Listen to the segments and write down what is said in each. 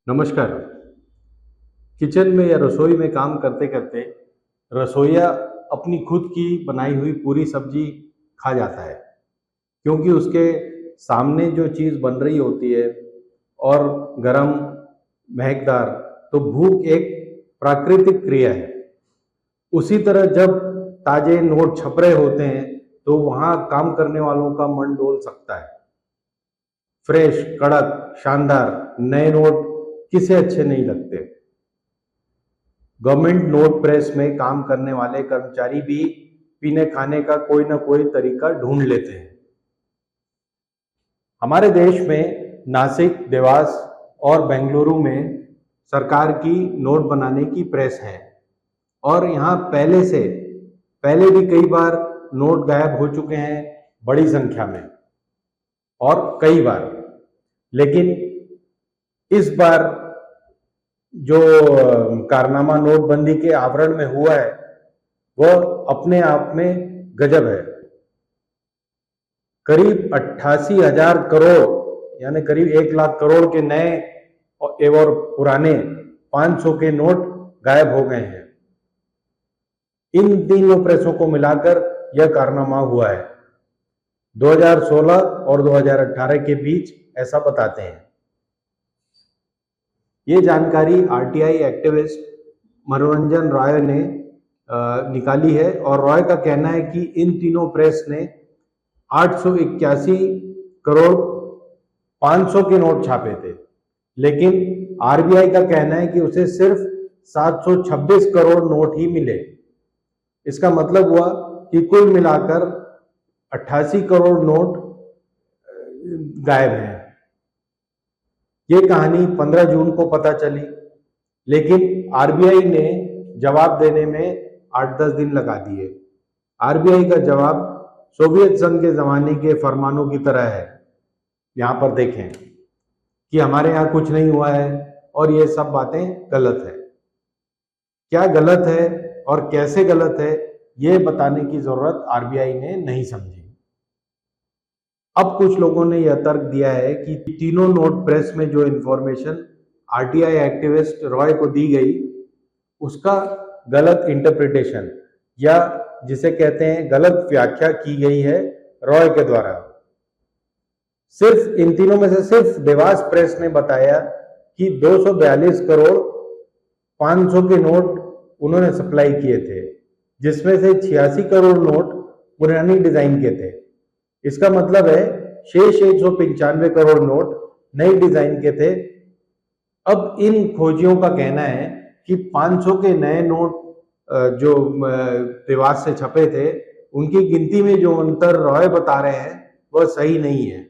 नमस्कार। किचन में या रसोई में काम करते करते रसोइया अपनी खुद की बनाई हुई पूरी सब्जी खा जाता है, क्योंकि उसके सामने जो चीज़ बन रही होती है और गरम महकदार, तो भूख एक प्राकृतिक क्रिया है। उसी तरह जब ताजे नोट छप रहे होते हैं तो वहाँ काम करने वालों का मन डोल सकता है। फ्रेश, कड़क, शानदार नए नोट किसे अच्छे नहीं लगते। गवर्नमेंट नोट प्रेस में काम करने वाले कर्मचारी भी पीने खाने का कोई ना कोई तरीका ढूंढ लेते हैं। हमारे देश में नासिक, देवास और बेंगलुरु में सरकार की नोट बनाने की प्रेस है और यहाँ पहले भी कई बार नोट गायब हो चुके हैं, बड़ी संख्या में और कई बार। लेकिन इस बार जो कारनामा नोटबंदी के आवरण में हुआ है वह अपने आप में गजब है। करीब 88,000 करोड़ यानी करीब 1 लाख करोड़ के नए और पुराने 500 के नोट गायब हो गए हैं। इन तीनों प्रेसों को मिलाकर यह कारनामा हुआ है। 2016 और 2018 के बीच ऐसा बताते हैं। ये जानकारी आरटीआई एक्टिविस्ट मनोरंजन रॉय ने निकाली है और रॉय का कहना है कि इन तीनों प्रेस ने 881 करोड़ 500 के नोट छापे थे, लेकिन आरबीआई का कहना है कि उसे सिर्फ 726 करोड़ नोट ही मिले। इसका मतलब हुआ कि कुल मिलाकर 88 करोड़ नोट गायब हैं। ये कहानी 15 जून को पता चली, लेकिन आरबीआई ने जवाब देने में 8-10 दिन लगा दिए। आरबीआई का जवाब सोवियत संघ के जमाने के फरमानों की तरह है। यहाँ पर देखें कि हमारे यहाँ कुछ नहीं हुआ है और ये सब बातें गलत है। क्या गलत है और कैसे गलत है, ये बताने की जरूरत आरबीआई ने नहीं समझी। अब कुछ लोगों ने यह तर्क दिया है कि तीनों नोट प्रेस में जो इंफॉर्मेशन आरटीआई एक्टिविस्ट रॉय को दी गई, उसका गलत इंटरप्रिटेशन या जिसे कहते हैं गलत व्याख्या की गई है रॉय के द्वारा। सिर्फ इन तीनों में से सिर्फ देवास प्रेस ने बताया कि 242 करोड़ 500 के नोट उन्होंने सप्लाई किए थे, जिसमें से 86 करोड़ नोट पुरानी डिजाइन के थे। इसका मतलब है शेष 195 करोड़ नोट नई डिजाइन के थे। अब इन खोजियों का कहना है कि 500 के नए नोट जो देवास से छपे थे, उनकी गिनती में जो अंतर रॉय बता रहे हैं वह सही नहीं है।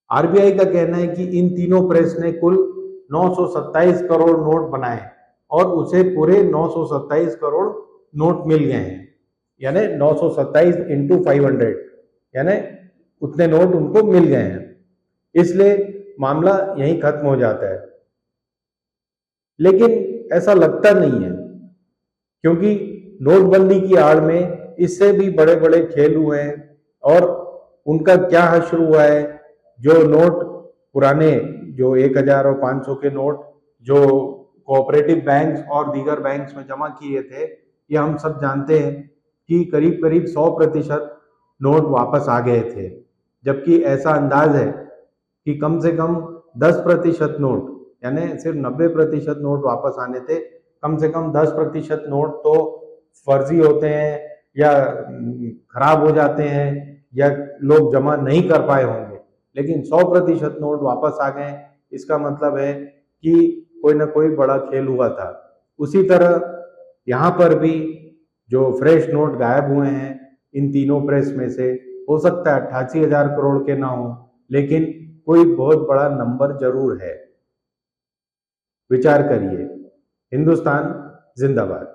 आरबीआई का कहना है कि इन तीनों प्रेस ने कुल 927 करोड़ नोट बनाए और उसे पूरे 927 करोड़ नोट मिल गए हैं, यानी 927 इंटू 500, यानी उतने नोट उनको मिल गए हैं। इसलिए मामला यहीं खत्म हो जाता है। लेकिन ऐसा लगता नहीं है, क्योंकि नोटबंदी की आड़ में इससे भी बड़े बड़े खेल हुए हैं। और उनका क्या हश्र हुआ है? जो नोट पुराने जो 1000 और 500 के नोट जो कोऑपरेटिव बैंक्स और दीगर बैंक्स में जमा किए थे, ये हम सब जानते हैं कि करीब करीब 100% नोट वापस आ गए थे। जबकि ऐसा अंदाज है कि कम से कम 10% नोट, यानी सिर्फ 90% नोट वापस आने थे। कम से कम 10% नोट तो फर्जी होते हैं या खराब हो जाते हैं या लोग जमा नहीं कर पाए होंगे, लेकिन 100% नोट वापस आ गए। इसका मतलब है कि कोई ना कोई बड़ा खेल हुआ था। उसी तरह यहाँ पर भी जो फ्रेश नोट गायब हुए हैं इन तीनों प्रेस में से, हो सकता है 88,000 करोड़ के ना हो, लेकिन कोई बहुत बड़ा नंबर जरूर है। विचार करिए। हिंदुस्तान जिंदाबाद।